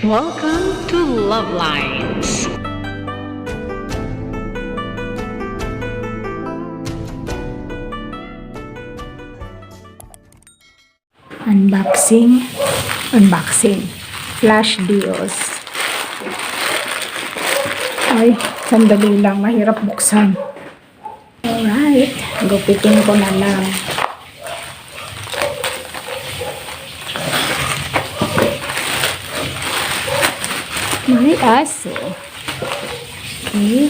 Welcome to LuvLiNes. Unboxing. Flash deals. Ay, sandali lang. Mahirap buksan. Alright. Gupitin ko na lang. May aso. Okay.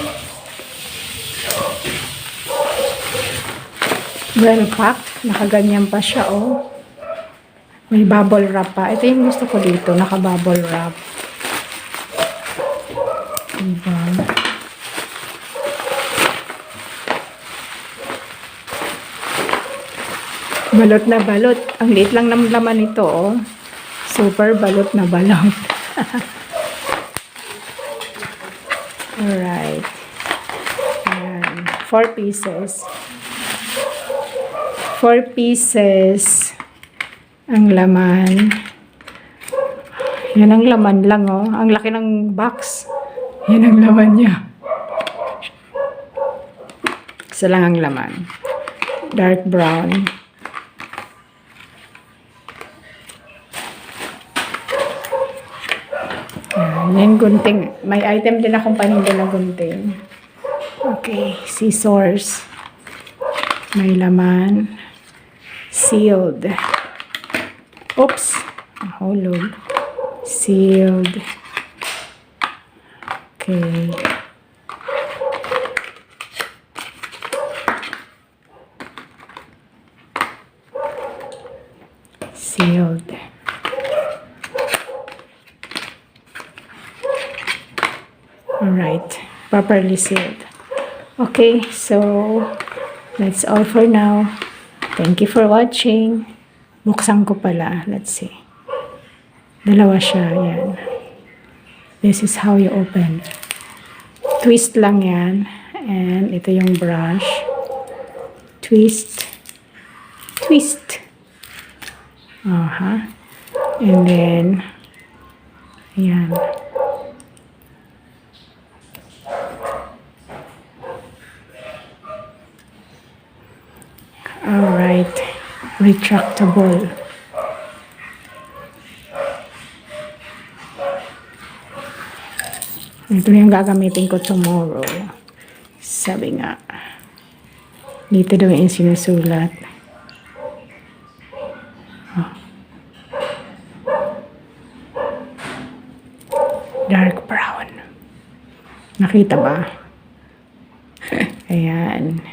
Well packed. Nakaganyan pa siya, oh. May bubble wrap pa. Ito yung gusto ko dito. Naka-bubble wrap. Diba? Balot na balot. Ang liit lang ng laman nito, oh. Super balot na balot. Alright. Ayan. 4 pieces. 4 pieces ang laman. Yan ang laman lang, oh. Ang laki ng box. Yan ang laman niya. Isa lang ang laman. Dark brown. Yan, gunting. May item din akong paninda na gunting. Okay, scissors. May laman. Sealed. Oops. Hulog. Sealed. Okay. Sealed. Alright, properly sealed. Okay, so that's all for now. Thank you for watching. Buksan ko pala. Let's see. Dalawa siya. Yan. This is how you open. Twist lang yan. And ito yung brush. Twist. Twist. And then, yan. Alright, retractable. Ito yung gagamitin ko tomorrow. Sabi nga, dito daw yung sinusulat. Oh. Dark brown. Nakita ba? Ayan.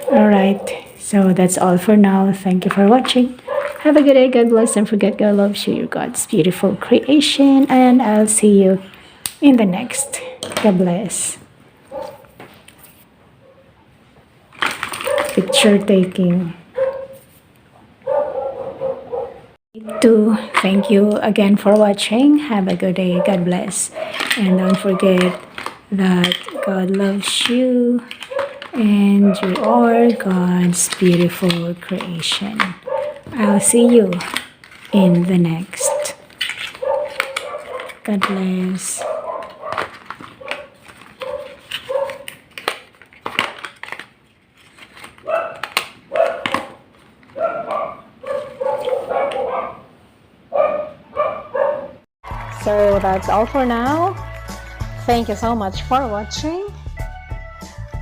Alright. So that's all for now. Thank you for watching. Have a good day. God bless. Don't forget, God loves you. You're God's beautiful creation. And I'll see you in the next. God bless. Picture taking. Thank you again for watching. Have a good day. God bless. And don't forget that God loves you. And you are God's beautiful creation. I'll see you in the next. God bless. So that's all for now. Thank you so much for watching.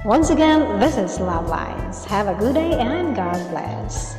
Once again, this is LuvLiNes. Have a good day and God bless.